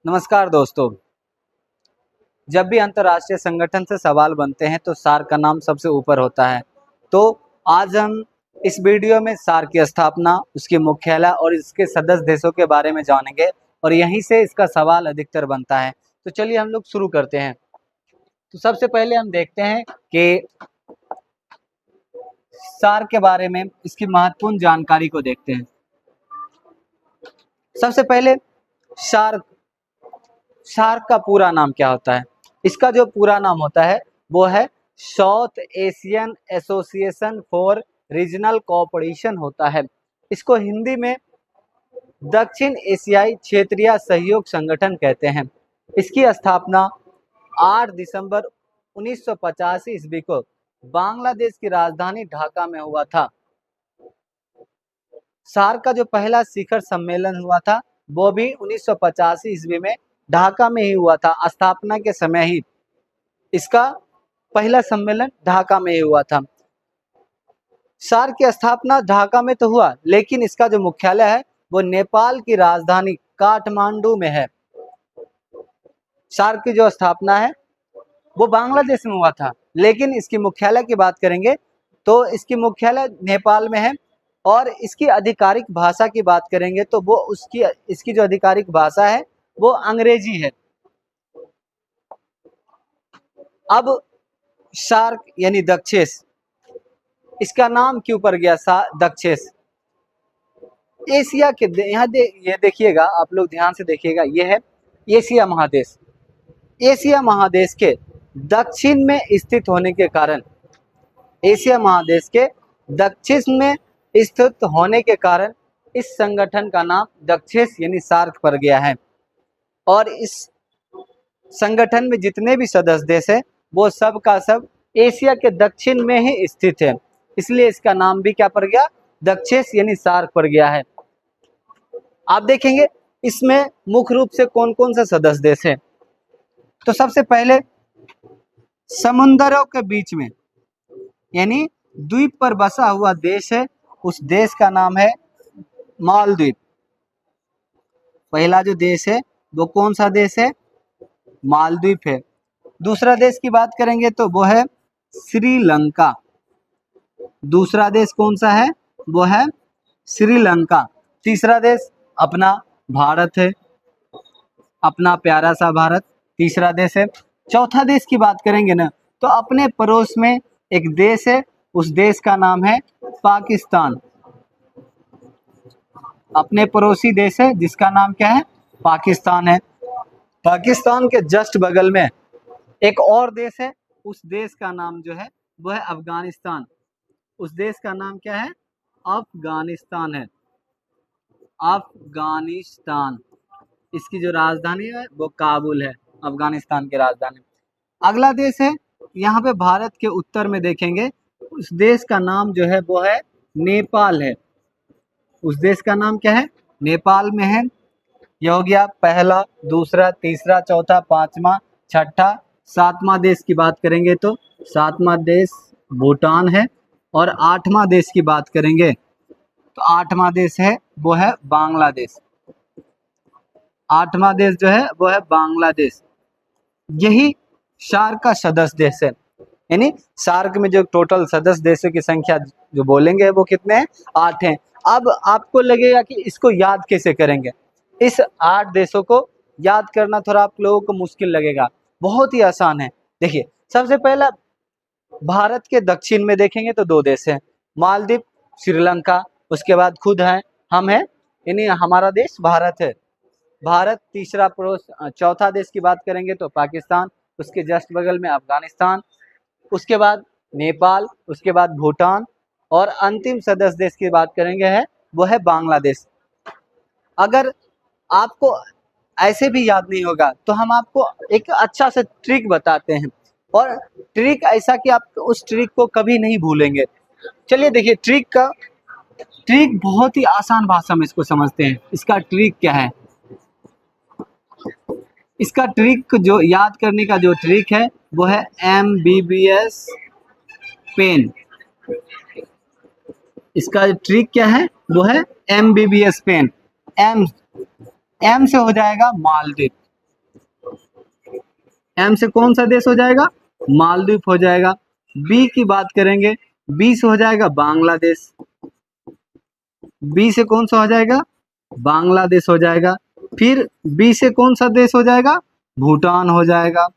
नमस्कार दोस्तों। जब भी अंतर्राष्ट्रीय संगठन से सवाल बनते हैं तो सार्क का नाम सबसे ऊपर होता है। तो आज हम इस वीडियो में सार्क की स्थापना, उसकी मुख्यालय और इसके सदस्य देशों के बारे में जानेंगे और यहीं से इसका सवाल अधिकतर बनता है। तो चलिए हम लोग शुरू करते हैं। तो सबसे पहले हम देखते हैं कि सार्क के बारे में, इसकी महत्वपूर्ण जानकारी को देखते हैं। सबसे पहले सार्क सार्क का पूरा नाम क्या होता है? इसका जो पूरा नाम होता है वो है south Asian association for regional cooperation होता है। इसको हिंदी में दक्षिण एशियाई क्षेत्रीय सहयोग संगठन कहते हैं। इसकी स्थापना 8 दिसंबर 1985 ईस्वी को बांग्लादेश की राजधानी ढाका में हुआ था। सार्क का जो पहला शिखर सम्मेलन हुआ था वो भी 1985 ईस्वी में ढाका में ही हुआ था। स्थापना के समय ही इसका पहला सम्मेलन ढाका में ही हुआ था। सार्क की स्थापना ढाका में तो हुआ, लेकिन इसका जो मुख्यालय है वो नेपाल की राजधानी काठमांडू में है। सार्क की जो स्थापना है वो बांग्लादेश में हुआ था, लेकिन इसकी मुख्यालय की बात करेंगे तो इसकी मुख्यालय नेपाल में है। और इसकी आधिकारिक भाषा की बात करेंगे तो वो इसकी जो आधिकारिक भाषा है वो अंग्रेजी है। अब सार्क यानी दक्षेस, इसका नाम क्यों पड़ गया दक्षेस? एशिया के ये देखिएगा, आप लोग ध्यान से देखिएगा, ये है एशिया महादेश। एशिया महादेश के दक्षिण में स्थित होने के कारण, एशिया महादेश के दक्षिण में स्थित होने के कारण इस संगठन का नाम दक्षेस यानी सार्क पड़ गया है। और इस संगठन में जितने भी सदस्य देश है वो सब का सब एशिया के दक्षिण में ही स्थित है, इसलिए इसका नाम भी क्या पड़ गया? दक्षेस यानी सार्क पड़ गया है। आप देखेंगे इसमें मुख्य रूप से कौन कौन से सदस्य देश है। तो सबसे पहले समुद्रों के बीच में यानी द्वीप पर बसा हुआ देश है, उस देश का नाम है मालदीव। पहला जो देश है वो कौन सा देश है? मालदीव है। दूसरा देश की बात करेंगे तो वो है श्रीलंका। दूसरा देश कौन सा है? वो है श्रीलंका। तीसरा देश अपना भारत है, अपना प्यारा सा भारत तीसरा देश है। चौथा देश की बात करेंगे ना तो अपने पड़ोस में एक देश है, उस देश का नाम है पाकिस्तान। अपने पड़ोसी देश है जिसका नाम क्या है? पाकिस्तान है। पाकिस्तान के जस्ट बगल में एक और देश है, उस देश का नाम जो है वो है अफगानिस्तान। उस देश का नाम क्या है? अफगानिस्तान है। अफगानिस्तान, इसकी जो राजधानी है वो काबुल है, अफगानिस्तान की राजधानी। अगला देश है, यहाँ पे भारत के उत्तर में देखेंगे, उस देश का नाम जो है वो है नेपाल है। उस देश का नाम क्या है? नेपाल में है। यह हो गया पहला, दूसरा, तीसरा, चौथा, पांचवा, छठा, सातवां देश की बात करेंगे तो सातवां देश भूटान है। और आठवां देश की बात करेंगे तो आठवां देश है वो है बांग्लादेश। आठवां देश जो है वो है बांग्लादेश। यही सार्क का सदस्य देश है। यानी सार्क में जो टोटल सदस्य देशों की संख्या जो बोलेंगे वो कितने हैं? 8 हैं। अब आपको लगेगा कि इसको याद कैसे करेंगे? इस 8 देशों को याद करना थोड़ा आप लोगों को मुश्किल लगेगा, बहुत ही आसान है। देखिए, सबसे पहला भारत के दक्षिण में देखेंगे तो 2 देश हैं, मालदीव, श्रीलंका। उसके बाद खुद है, हम हैं, यानी हमारा देश भारत है। भारत तीसरा पड़ोस। चौथा देश की बात करेंगे तो पाकिस्तान, उसके जस्ट बगल में अफगानिस्तान, उसके बाद नेपाल, उसके बाद भूटान और अंतिम सदस्य देश की बात करेंगे है वो है बांग्लादेश। अगर आपको ऐसे भी याद नहीं होगा तो हम आपको एक अच्छा सा ट्रिक बताते हैं, और ट्रिक ऐसा कि आप उस ट्रिक को कभी नहीं भूलेंगे। चलिए देखिए, ट्रिक बहुत ही आसान भाषा में इसको समझते हैं। इसका ट्रिक क्या है? इसका ट्रिक जो याद करने का जो ट्रिक है वो है MBBS पेन। इसका ट्रिक क्या है? वो है MBBS पेन। एम से हो जाएगा मालदीव, एम से कौन सा देश हो जाएगा? मालदीव हो जाएगा। बी की बात करेंगे, बी से हो जाएगा बांग्लादेश। बी से कौन सा हो जाएगा? बांग्लादेश हो जाएगा। फिर बी से कौन सा देश हो जाएगा? भूटान हो जाएगा।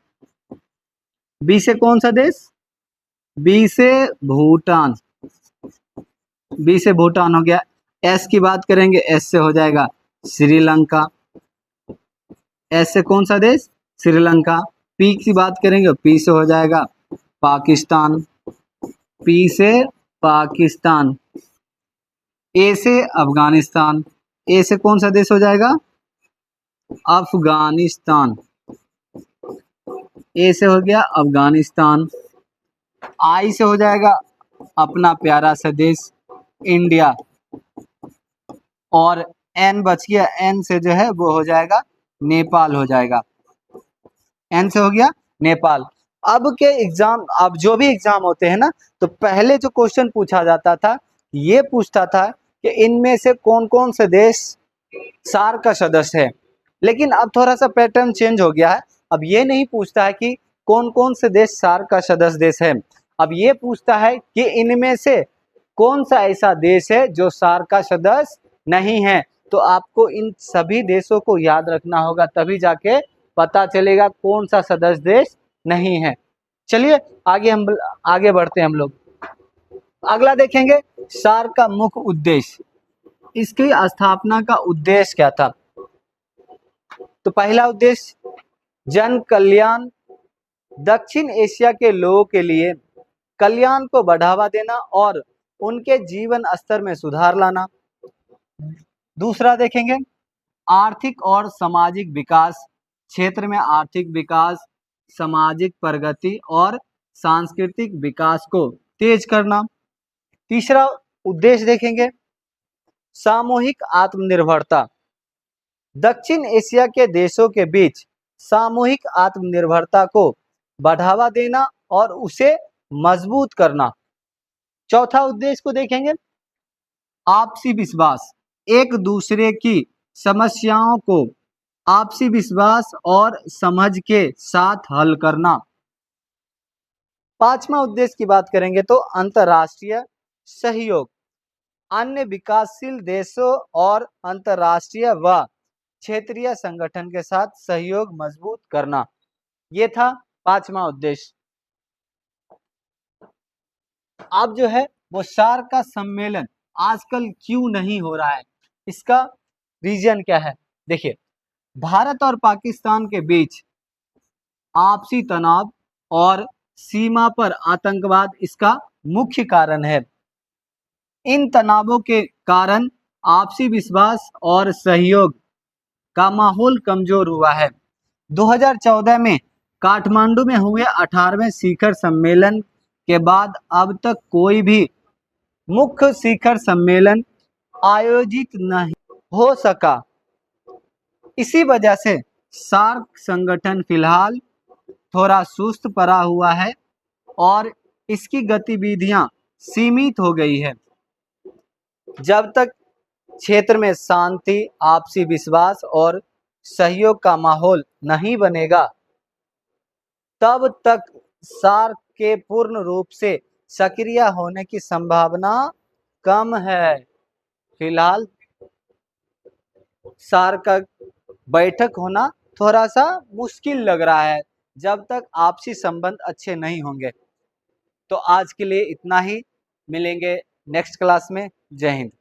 बी से कौन सा देश? बी से भूटान। बी से भूटान हो गया। एस की बात करेंगे, एस से हो जाएगा श्रीलंका। एस से कौन सा देश? श्रीलंका। पी की बात करेंगे, पी से हो जाएगा पाकिस्तान। पी से पाकिस्तान। ए से अफगानिस्तान। ए से कौन सा देश हो जाएगा? अफगानिस्तान। ए से हो गया अफगानिस्तान। आई से हो जाएगा अपना प्यारा सा देश इंडिया। और एन बच गया, एन से जो है वो हो जाएगा नेपाल हो जाएगा। एन से हो गया नेपाल। अब के एग्जाम, अब जो भी एग्जाम होते हैं ना, तो पहले जो क्वेश्चन पूछा जाता था ये पूछता था कि इनमें से कौन कौन से देश सार्क का सदस्य है। लेकिन अब थोड़ा सा पैटर्न चेंज हो गया है। अब ये नहीं पूछता है कि कौन कौन से देश सार्क का सदस्य देश है, अब ये पूछता है कि इनमें से कौन सा ऐसा देश है जो सार्क का सदस्य नहीं है। तो आपको इन सभी देशों को याद रखना होगा, तभी जाके पता चलेगा कौन सा सदस्य देश नहीं है। चलिए आगे बढ़ते हैं हम लोग। अगला देखेंगे, सार्क का मुख्य उद्देश्य। इसकी स्थापना का उद्देश्य क्या था? तो पहला उद्देश्य जन कल्याण, दक्षिण एशिया के लोगों के लिए कल्याण को बढ़ावा देना और उनके जीवन स्तर में सुधार लाना। दूसरा देखेंगे आर्थिक और सामाजिक विकास, क्षेत्र में आर्थिक विकास, सामाजिक प्रगति और सांस्कृतिक विकास को तेज करना। तीसरा उद्देश्य देखेंगे सामूहिक आत्मनिर्भरता, दक्षिण एशिया के देशों के बीच सामूहिक आत्मनिर्भरता को बढ़ावा देना और उसे मजबूत करना। चौथा उद्देश्य को देखेंगे आपसी विश्वास, एक दूसरे की समस्याओं को आपसी विश्वास और समझ के साथ हल करना। पांचवा उद्देश्य की बात करेंगे तो अंतर्राष्ट्रीय सहयोग, अन्य विकासशील देशों और अंतर्राष्ट्रीय व क्षेत्रीय संगठन के साथ सहयोग मजबूत करना। ये था पांचवा उद्देश्य। अब जो है वो सार्क का सम्मेलन आजकल क्यों नहीं हो रहा है, इसका रीजन क्या है? देखिए, भारत और पाकिस्तान के बीच आपसी तनाव और सीमा पर आतंकवाद इसका मुख्य कारण है। इन तनावों के कारण आपसी विश्वास और सहयोग का माहौल कमजोर हुआ है। 2014 में काठमांडू में हुए 18वें शिखर सम्मेलन के बाद अब तक कोई भी मुख्य शिखर सम्मेलन आयोजित नहीं हो सका। इसी वजह से सार्क संगठन फिलहाल थोड़ा सुस्त पड़ा हुआ है और इसकी गतिविधियां सीमित हो गई है। जब तक क्षेत्र में शांति, आपसी विश्वास और सहयोग का माहौल नहीं बनेगा, तब तक सार्क के पूर्ण रूप से सक्रिय होने की संभावना कम है। फिलहाल सार्क का बैठक होना थोड़ा सा मुश्किल लग रहा है, जब तक आपसी संबंध अच्छे नहीं होंगे। तो आज के लिए इतना ही, मिलेंगे नेक्स्ट क्लास में। जय हिंद।